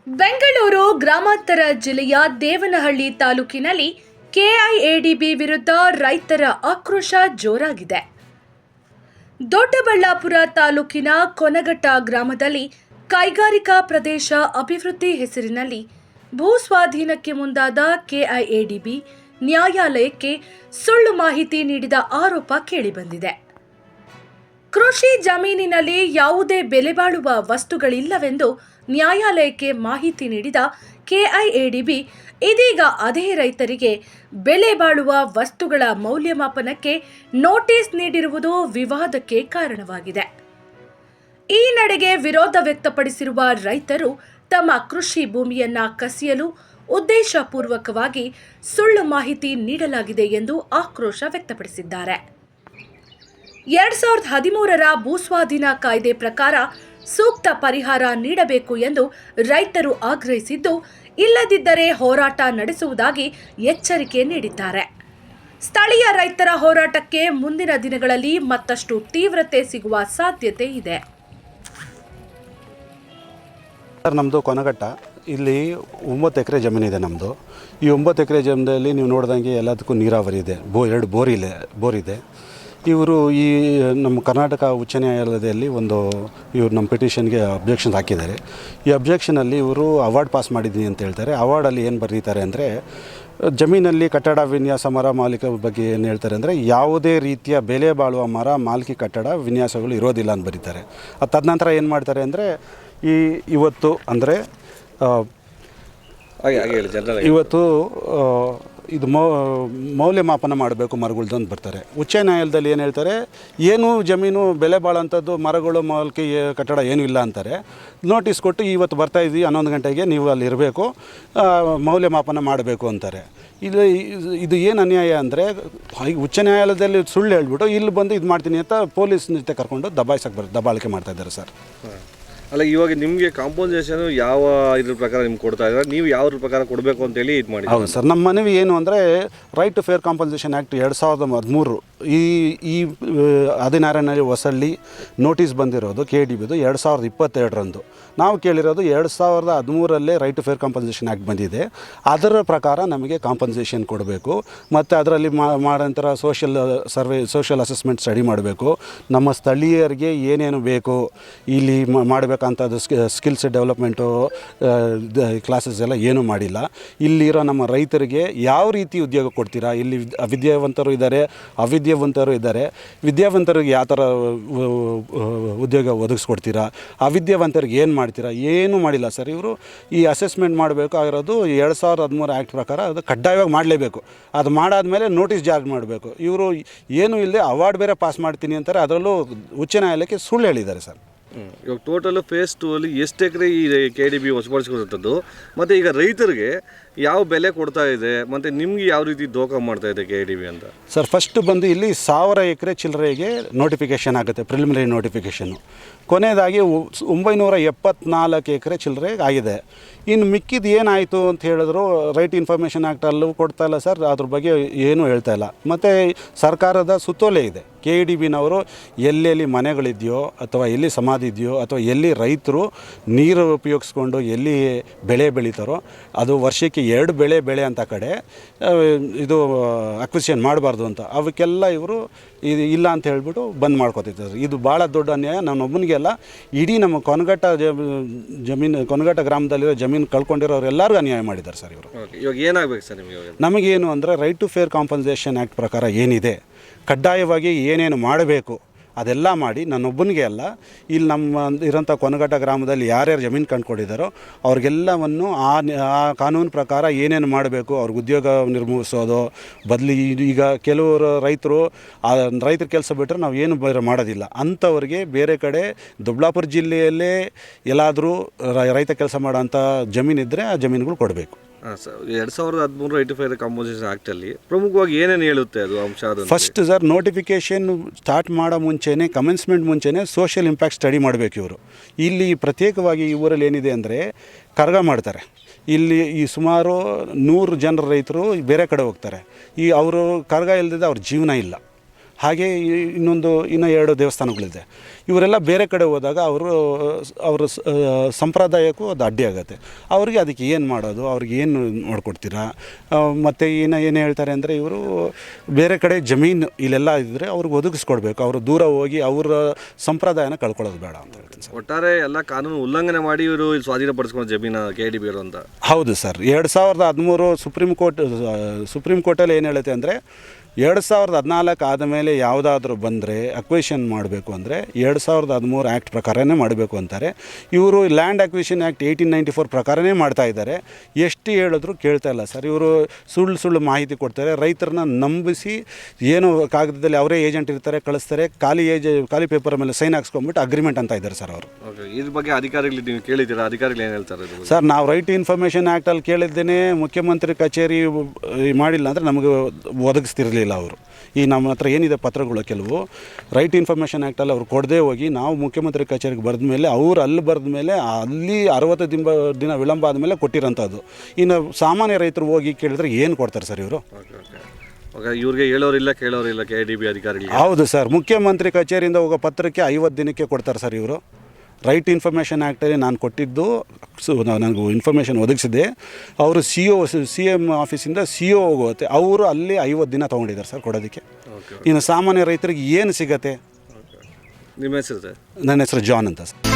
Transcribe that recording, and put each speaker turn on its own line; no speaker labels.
ಬೆಂಗಳೂರು ಗ್ರಾಮಾಂತರ ಜಿಲ್ಲೆಯ ದೇವನಹಳ್ಳಿ ತಾಲೂಕಿನಲ್ಲಿ ಕೆಐಎಡಿಬಿ ವಿರುದ್ಧ ರೈತರ ಆಕ್ರೋಶ ಜೋರಾಗಿದೆ. ದೊಡ್ಡಬಳ್ಳಾಪುರ ತಾಲೂಕಿನ ಕೊನಘಟ್ಟ ಗ್ರಾಮದಲ್ಲಿ ಕೈಗಾರಿಕಾ ಪ್ರದೇಶ ಅಭಿವೃದ್ಧಿ ಹೆಸರಿನಲ್ಲಿ ಭೂ ಸ್ವಾಧೀನಕ್ಕೆ ಮುಂದಾದ ಕೆಐಎಡಿಬಿ ನ್ಯಾಯಾಲಯಕ್ಕೆ ಸುಳ್ಳು ಮಾಹಿತಿ ನೀಡಿದ ಆರೋಪ ಕೇಳಿಬಂದಿದೆ. ಕೃಷಿ ಜಮೀನಿನಲ್ಲಿ ಯಾವುದೇ ಬೆಲೆಬಾಳುವ ವಸ್ತುಗಳಿಲ್ಲವೆಂದು ನ್ಯಾಯಾಲಯಕ್ಕೆ ಮಾಹಿತಿ ನೀಡಿದ ಕೆಐಎಡಿಬಿ ಇದೀಗ ಅದೇ ರೈತರಿಗೆ ಬೆಲೆ ಬಾಳುವ ವಸ್ತುಗಳ ಮೌಲ್ಯಮಾಪನಕ್ಕೆ ನೋಟಿಸ್ ನೀಡಿರುವುದು ವಿವಾದಕ್ಕೆ ಕಾರಣವಾಗಿದೆ. ಈ ನಡೆಗೆ ವಿರೋಧ ವ್ಯಕ್ತಪಡಿಸಿರುವ ರೈತರು ತಮ್ಮ ಕೃಷಿ ಭೂಮಿಯನ್ನ ಕಸಿಯಲು ಉದ್ದೇಶಪೂರ್ವಕವಾಗಿ ಸುಳ್ಳು ಮಾಹಿತಿ ನೀಡಲಾಗಿದೆ ಎಂದು ಆಕ್ರೋಶ ವ್ಯಕ್ತಪಡಿಸಿದ್ದಾರೆ. 2013ರ ಭೂಸ್ವಾಧೀನ ಕಾಯ್ದೆ ಪ್ರಕಾರ ಸೂಕ್ತ ಪರಿಹಾರ ನೀಡಬೇಕು ಎಂದು ರೈತರು ಆಗ್ರಹಿಸಿದ್ದು, ಇಲ್ಲದಿದ್ದರೆ ಹೋರಾಟ ನಡೆಸುವುದಾಗಿ ಎಚ್ಚರಿಕೆ ನೀಡಿದ್ದಾರೆ. ಸ್ಥಳೀಯ ರೈತರ ಹೋರಾಟಕ್ಕೆ ಮುಂದಿನ ದಿನಗಳಲ್ಲಿ ಮತ್ತಷ್ಟು ತೀವ್ರತೆ ಸಿಗುವ ಸಾಧ್ಯತೆ ಇದೆ.
ಸರ್, ನಮ್ಮದು ಕೊನಘಟ್ಟ. ಇಲ್ಲಿ 9 ಎಕರೆ ಜಮೀನಿದೆ ನಮ್ಮದು. ಈ 9 ಎಕರೆ ಜಮೀನಲ್ಲಿ ನೀವು ನೋಡಿದಂಗೆ ಎಲ್ಲದಕ್ಕೂ ನೀರಾವರಿ ಇದೆ. 2 ಬೋರ್ ಇದೆ. ಇವರು ಈ ನಮ್ಮ ಕರ್ನಾಟಕ ಉಚ್ಚ ನ್ಯಾಯಾಲಯದಲ್ಲಿ ಇವರು ನಮ್ಮ ಪಿಟಿಷನ್ಗೆ ಅಬ್ಜೆಕ್ಷನ್ ಹಾಕಿದ್ದಾರೆ. ಈ ಅಬ್ಜೆಕ್ಷನಲ್ಲಿ ಇವರು ಅವಾರ್ಡ್ ಪಾಸ್ ಮಾಡಿದ್ದೀನಿ ಅಂತ ಹೇಳ್ತಾರೆ. ಅವಾರ್ಡಲ್ಲಿ ಏನು ಬರೀತಾರೆ ಅಂದರೆ, ಜಮೀನಲ್ಲಿ ಕಟ್ಟಡ ವಿನ್ಯಾಸ ಮರ ಮಾಲೀಕ ಬಗ್ಗೆ ಏನು ಹೇಳ್ತಾರೆ ಅಂದರೆ, ಯಾವುದೇ ರೀತಿಯ ಬೆಲೆ ಬಾಳುವ ಮರ ಮಾಲೀಕಿ ಕಟ್ಟಡ ವಿನ್ಯಾಸಗಳು ಇರೋದಿಲ್ಲ ಅಂತ ಬರೀತಾರೆ. ತದನಂತರ ಏನು ಮಾಡ್ತಾರೆ ಅಂದರೆ, ಇವತ್ತು ಅಂದರೆ ಇವತ್ತು ಇದು ಮೌಲ್ಯಮಾಪನ ಮಾಡಬೇಕು ಮರಗಳ್ದು ಅಂತ ಬರ್ತಾರೆ. ಉಚ್ಚ ನ್ಯಾಯಾಲಯದಲ್ಲಿ ಏನು ಹೇಳ್ತಾರೆ, ಏನು ಜಮೀನು ಬೆಲೆ ಬಾಳೋಂಥದ್ದು ಮರಗಳು ಮಾಲೀಕಿ ಕಟ್ಟಡ ಏನೂ ಇಲ್ಲ ಅಂತಾರೆ. ನೋಟಿಸ್ ಕೊಟ್ಟು ಇವತ್ತು ಬರ್ತಾಯಿದ್ವಿ 11 ಗಂಟೆಗೆ ನೀವು ಅಲ್ಲಿ ಇರಬೇಕು, ಮೌಲ್ಯಮಾಪನ ಮಾಡಬೇಕು ಅಂತಾರೆ. ಇದು ಏನು ಅನ್ಯಾಯ ಅಂದರೆ, ಉಚ್ಚ ನ್ಯಾಯಾಲಯದಲ್ಲಿ ಸುಳ್ಳು ಹೇಳ್ಬಿಟ್ಟು ಇಲ್ಲಿ ಬಂದು ಇದು ಮಾಡ್ತೀನಿ ಅಂತ ಪೊಲೀಸ್ ಜೊತೆ ಕರ್ಕೊಂಡು ದಬ್ಬಾಳಿಕೆ ಮಾಡ್ತಾಯಿದ್ದಾರೆ ಸರ್.
ಅಲ್ಲ, ಇವಾಗ ನಿಮಗೆ ಕಾಂಪನ್ಸೇಷನ್ ಯಾವ ಇದ್ರ ಪ್ರಕಾರ ನಿಮ್ಗೆ ಕೊಡ್ತಾ ಇದ್ದಾರೆ, ನೀವು ಯಾವ ಪ್ರಕಾರ ಕೊಡಬೇಕು ಅಂತೇಳಿ ಇದು ಮಾಡಿ?
ಹೌದು ಸರ್, ನಮ್ಮ ಮನವಿ ಏನು ಅಂದರೆ, right to fair compensation act 2013 ಈ ಹದಿನಾರನೇ ಹೊಸಳ್ಳಿ ನೋಟಿಸ್ ಬಂದಿರೋದು ಕೆಡಿಬಿದು 2022ರಂದು. ನಾವು ಕೇಳಿರೋದು 2013ರಲ್ಲೇ right to fair compensation act ಬಂದಿದೆ. ಅದರ ಪ್ರಕಾರ ನಮಗೆ ಕಾಂಪನ್ಸೇಷನ್ ಕೊಡಬೇಕು. ಮತ್ತು ಅದರಲ್ಲಿ ಮಾಡೋಂಥರ ಸೋಷಿಯಲ್ ಅಸೆಸ್ಮೆಂಟ್ ಸ್ಟಡಿ ಮಾಡಬೇಕು. ನಮ್ಮ ಸ್ಥಳೀಯರಿಗೆ ಏನೇನು ಬೇಕು ಇಲ್ಲಿ ಮಾಡಬೇಕಂಥದ್ದು ಸ್ಕಿಲ್ಸ್ ಡೆವಲಪ್ಮೆಂಟು ಕ್ಲಾಸಸ್ ಎಲ್ಲ ಏನೂ ಮಾಡಿಲ್ಲ. ಇಲ್ಲಿರೋ ನಮ್ಮ ರೈತರಿಗೆ ಯಾವ ರೀತಿ ಉದ್ಯೋಗ ಕೊಡ್ತೀರಾ? ಇಲ್ಲಿ ವಿದ್ಯಾವಂತರು ಇದ್ದಾರೆ, ಅವಿದ್ಯಾವಂತರು ಇದ್ದಾರೆ. ವಿದ್ಯಾವಂತರಿಗೆ ಯಾವ ಥರ ಉದ್ಯೋಗ ಒದಗಿಸ್ಕೊಡ್ತೀರಾ? ಅವಿದ್ಯಾವಂತರಿಗೆ ಏನು ಮಾಡ್ತೀರಾ? ಏನೂ ಮಾಡಿಲ್ಲ ಸರ್. ಇವರು ಈ ಅಸೆಸ್ಮೆಂಟ್ ಮಾಡಬೇಕು ಆಗಿರೋದು 2013 ಆ್ಯಕ್ಟ್ ಪ್ರಕಾರ ಅದು ಕಡ್ಡಾಯವಾಗಿ ಮಾಡಲೇಬೇಕು. ಅದು ಮಾಡಾದ್ಮೇಲೆ ನೋಟಿಸ್ ಜಾರಿ ಮಾಡಬೇಕು. ಇವರು ಏನೂ ಇಲ್ಲದೆ ಅವಾರ್ಡ್ ಬೇರೆ ಪಾಸ್ ಮಾಡ್ತೀನಿ ಅಂತಾರೆ. ಅದರಲ್ಲೂ ಉಚ್ಚ ನ್ಯಾಯಾಲಯಕ್ಕೆ ಸುಳ್ಳು ಹೇಳಿದ್ದಾರೆ ಸರ್.
ಇವಾಗ ಟೋಟಲ್ ಫೇಸ್ 2 ಅಲ್ಲಿ ಎಷ್ಟು ಎಕರೆ ಈ ಕೆಡಿಬಿ ವಶಪಡಿಸ್ಕೊಳ್ತದ್ದು, ಮತ್ತು ಈಗ ರೈತರಿಗೆ ಯಾವ ಬೆಲೆ ಕೊಡ್ತಾ ಇದೆ, ಮತ್ತು ನಿಮ್ಗೆ ಯಾವ ರೀತಿ ದೋಖ ಮಾಡ್ತಾ ಇದೆ ಕೆಡಿಬಿ ಅಂತ?
ಸರ್, ಫಸ್ಟ್ ಬಂದು ಇಲ್ಲಿ 1000 ಎಕರೆ ಚಿಲ್ಲರೆಗೆ ನೋಟಿಫಿಕೇಷನ್ ಆಗುತ್ತೆ, ಪ್ರಿಲಿಮಿನರಿ ನೋಟಿಫಿಕೇಷನ್ನು. ಕೊನೆಯದಾಗಿ 974 ಎಕರೆ ಚಿಲ್ಲರೆ ಆಗಿದೆ. ಇನ್ನು ಮಿಕ್ಕಿದ್ದು ಏನಾಯಿತು ಅಂತ ಹೇಳಿದ್ರು, ರೈಟ್ ಇನ್ಫಾರ್ಮೇಷನ್ ಆ್ಯಕ್ಟಲ್ಲೂ ಕೊಡ್ತಾ ಇಲ್ಲ ಸರ್, ಅದ್ರ ಬಗ್ಗೆ ಏನೂ ಹೇಳ್ತಾ ಇಲ್ಲ. ಮತ್ತು ಸರ್ಕಾರದ ಸುತ್ತೋಲೆ ಇದೆ, ಕೆಡಿಬಿನವರು ಎಲ್ಲೆಲ್ಲಿ ಮನೆಗಳಿದೆಯೋ ಅಥವಾ ಎಲ್ಲಿ ಸಮಾಧಿ ಇದೆಯೋ ಅಥವಾ ಎಲ್ಲಿ ರೈತರು ನೀರು ಉಪಯೋಗಿಸ್ಕೊಂಡು ಎಲ್ಲಿ ಬೆಳೆ ಬೆಳೀತಾರೋ ಅದು ವರ್ಷಕ್ಕೆ 2 ಬೆಳೆ ಅಂತ ಕಡೆ ಇದು ಅಕ್ವಿಸಿಷನ್ ಮಾಡಬಾರ್ದು ಅಂತ ಅವಕ್ಕೆಲ್ಲ ಇವರು ಇದು ಇಲ್ಲ ಅಂತ ಹೇಳ್ಬಿಟ್ಟು ಬಂದ್ ಮಾಡ್ಕೊತಿದ್ದಾರೆ. ಇದು ಭಾಳ ದೊಡ್ಡ ಅನ್ಯಾಯ. ನನ್ನೊಬ್ಬನಿಗೆ ಅಲ್ಲ, ಇಡೀ ನಮ್ಮ ಕೊನಘಟ್ಟ ಗ್ರಾಮದಲ್ಲಿರೋ ಜಮೀನು ಕಳ್ಕೊಂಡಿರೋರೆಲ್ಲರಿಗೂ ಅನ್ಯಾಯ ಮಾಡಿದ್ದಾರೆ ಸರ್ ಇವರು.
ಇವಾಗ ಏನಾಗಬೇಕು ಸರ್ ನಿಮಗೆ?
ನಮಗೇನು ಅಂದರೆ, right to fair compensation act ಪ್ರಕಾರ ಏನಿದೆ ಕಡ್ಡಾಯವಾಗಿ ಏನೇನು ಮಾಡಬೇಕು ಅದೆಲ್ಲ ಮಾಡಿ, ನನ್ನೊಬ್ಬನಿಗೆ ಅಲ್ಲ, ಇಲ್ಲಿ ನಮ್ಮ ಇರೋಂಥ ಕೊನಘಟ್ಟ ಗ್ರಾಮದಲ್ಲಿ ಯಾರ್ಯಾರು ಜಮೀನು ಕಂಡುಕೊಂಡಿದ್ದಾರೋ ಅವ್ರಿಗೆಲ್ಲವನ್ನು ಆ ಕಾನೂನು ಪ್ರಕಾರ ಏನೇನು ಮಾಡಬೇಕು, ಅವ್ರಿಗೆ ಉದ್ಯೋಗ ನಿರ್ಮಿಸೋದು ಬದಲಿ. ಈಗ ಕೆಲವರು ರೈತರು ಕೆಲಸ ಬಿಟ್ಟರೆ ನಾವು ಏನು ಮಾಡೋದಿಲ್ಲ. ಅಂಥವ್ರಿಗೆ ಬೇರೆ ಕಡೆ ದೊಡ್ಡಬಳ್ಳಾಪುರ ಜಿಲ್ಲೆಯಲ್ಲೇ ಎಲ್ಲಾದರೂ ರೈತ ಕೆಲಸ ಮಾಡೋಂಥ ಜಮೀನಿದ್ದರೆ ಆ ಜಮೀನುಗಳು ಕೊಡಬೇಕು.
ಹಾಂ sir, 2013 right to fair compensation ಆ್ಯಕ್ಟಲ್ಲಿ ಪ್ರಮುಖವಾಗಿ ಏನೇನು ಹೇಳುತ್ತೆ ಅದು ಅಂಶ?
ಫಸ್ಟ್ ಸರ್, ನೋಟಿಫಿಕೇಷನ್ ಸ್ಟಾರ್ಟ್ ಮಾಡೋ ಮುಂಚೆನೇ, ಕಮೆನ್ಸ್ಮೆಂಟ್ ಮುಂಚೆನೇ ಸೋಷಿಯಲ್ ಇಂಪ್ಯಾಕ್ಟ್ ಸ್ಟಡಿ ಮಾಡಬೇಕು ಇವರು. ಇಲ್ಲಿ ಪ್ರತ್ಯೇಕವಾಗಿ ಈ ಊರಲ್ಲಿ ಏನಿದೆ ಅಂದರೆ, ಕರಗ ಮಾಡ್ತಾರೆ. ಇಲ್ಲಿ ಈ ಸುಮಾರು 100 ಜನರ ರೈತರು ಬೇರೆ ಕಡೆ ಹೋಗ್ತಾರೆ. ಅವರು ಕರಗ ಇಲ್ಲದಿದ್ದರೆ ಅವ್ರ ಜೀವನ ಇಲ್ಲ. ಇನ್ನೂ 2 ದೇವಸ್ಥಾನಗಳಿದೆ. ಇವರೆಲ್ಲ ಬೇರೆ ಕಡೆ ಹೋದಾಗ ಅವರ ಸಂಪ್ರದಾಯಕ್ಕೂ ಅದು ಅಡ್ಡಿ ಆಗುತ್ತೆ. ಅವರಿಗೆ ಅದಕ್ಕೆ ಏನು ಮಾಡೋದು, ಅವ್ರಿಗೆ ಏನು ಮಾಡಿಕೊಡ್ತೀರಾ? ಮತ್ತು ಏನು ಹೇಳ್ತಾರೆ ಅಂದರೆ, ಇವರು ಬೇರೆ ಕಡೆ ಜಮೀನು ಇಲ್ಲೆಲ್ಲ ಇದ್ದರೆ ಅವ್ರಿಗೆ ಒದಗಿಸ್ಕೊಡ್ಬೇಕು. ಅವರು ದೂರ ಹೋಗಿ ಅವರ ಸಂಪ್ರದಾಯನ ಕಳ್ಕೊಳ್ಳೋದು ಬೇಡ ಅಂತ ಹೇಳ್ತೀನಿ ಸರ್.
ಒಟ್ಟಾರೆ ಎಲ್ಲ ಕಾನೂನು ಉಲ್ಲಂಘನೆ ಮಾಡಿ ಇವರು ಇಲ್ಲಿ ಸ್ವಾಧೀನಪಡಿಸ್ಕೊಂಡು ಜಮೀನು KDB ಇವರು ಅಂತ.
ಹೌದು ಸರ್. 2013 ಸುಪ್ರೀಂ ಕೋರ್ಟಲ್ಲಿ ಏನು ಹೇಳುತ್ತೆ ಅಂದರೆ, 2014 ಆದಮೇಲೆ ಯಾವುದಾದ್ರೂ ಬಂದರೆ ಅಕ್ವಿಷನ್ ಮಾಡಬೇಕು ಅಂದರೆ 2013 ಆ್ಯಕ್ಟ್ ಪ್ರಕಾರನೇ ಮಾಡಬೇಕು ಅಂತಾರೆ. ಇವರು ಲ್ಯಾಂಡ್ ಅಕ್ವಿಷನ್ ಆ್ಯಕ್ಟ್ 1894 ಪ್ರಕಾರನೇ ಮಾಡ್ತಾ ಇದ್ದಾರೆ. ಎಷ್ಟು ಹೇಳಿದ್ರು ಕೇಳ್ತಾ ಇಲ್ಲ ಸರ್. ಇವರು ಸುಳ್ಳು ಮಾಹಿತಿ ಕೊಡ್ತಾರೆ, ರೈತರನ್ನ ನಂಬಿಸಿ ಏನೋ ಕಾಗದದಲ್ಲಿ ಅವರೇ ಏಜೆಂಟ್ ಇರ್ತಾರೆ, ಕಳಿಸ್ತಾರೆ, ಖಾಲಿ ಪೇಪರ್ ಮೇಲೆ ಸೈನ್ ಹಾಕ್ಸ್ಕೊಂಡ್ಬಿಟ್ಟು ಅಗ್ರಿಮೆಂಟ್ ಅಂತ ಇದ್ದಾರೆ ಸರ್ ಅವರು.
ಓಕೆ, ಇದ್ರ ಬಗ್ಗೆ ಅಧಿಕಾರಿಗಳು ನೀವು ಕೇಳಿದ್ದೀರಾ? ಅಧಿಕಾರಿಗಳು ಏನು ಹೇಳ್ತಾರೆ
ಸರ್? ನಾವು ರೈಟ್ ಇನ್ಫಾರ್ಮೇಷನ್ ಆ್ಯಕ್ಟಲ್ಲಿ ಕೇಳಿದ್ದೇನೆ, ಮುಖ್ಯಮಂತ್ರಿ ಕಚೇರಿ ಮಾಡಿಲ್ಲ ಅಂದರೆ ನಮಗೆ ಒದಗಿಸ್ತಿರಲಿಲ್ಲ ಅವರು. ಈ ನಮ್ಮ ಹತ್ರ ಏನಿದೆ ಪತ್ರಗಳು ಕೆಲವು ರೈಟ್ ಇನ್ಫಾರ್ಮೇಷನ್ ಆ್ಯಕ್ಟಲ್ಲಿ ಅವ್ರು ಕೊಡದೇ ಹೋಗಿ ನಾವು ಮುಖ್ಯಮಂತ್ರಿ ಕಚೇರಿಗೆ ಬರೆದ ಮೇಲೆ ಅವ್ರು ಅಲ್ಲಿ ಬರೆದ ಮೇಲೆ ಅಲ್ಲಿ 60 ದಿನ ವಿಳಂಬ ಆದಮೇಲೆ ಕೊಟ್ಟಿರೋಂಥದ್ದು. ಇನ್ನು ಸಾಮಾನ್ಯ ರೈತರು ಹೋಗಿ ಕೇಳಿದ್ರೆ ಏನು ಕೊಡ್ತಾರೆ ಸರ್ ಇವರು?
ಓಕೆ, ಇವ್ರಿಗೆ ಹೇಳೋರಿಲ್ಲ ಕೇಳೋರಿಲ್ಲ KDB ಅಧಿಕಾರಿಗಳು.
ಹೌದು ಸರ್. ಮುಖ್ಯಮಂತ್ರಿ ಕಚೇರಿಯಿಂದ ಹೋಗೋ ಪತ್ರಕ್ಕೆ 50 ದಿನಕ್ಕೆ ಕೊಡ್ತಾರೆ ಸರ್ ಇವರು. ರೈಟ್ ಇನ್ಫಾರ್ಮೇಷನ್ ಆ್ಯಕ್ಟಲ್ಲಿ ನಾನು ಕೊಟ್ಟಿದ್ದು, ನನಗೂ ಇನ್ಫಾರ್ಮೇಷನ್ ಒದಗಿಸಿದೆ. ಅವರು CM ಆಫೀಸಿಂದ CO ಹೋಗುತ್ತೆ, ಅವರು ಅಲ್ಲಿ 50 ದಿನ ತೊಗೊಂಡಿದ್ದಾರೆ ಸರ್ ಕೊಡೋದಕ್ಕೆ. ಇನ್ನು ಸಾಮಾನ್ಯ ರೈತರಿಗೆ ಏನು ಸಿಗತ್ತೆ?
ನಿಮ್ಮ ಹೆಸರು?
ನನ್ನ ಹೆಸರು ಜಾನ್ ಅಂತ ಸರ್.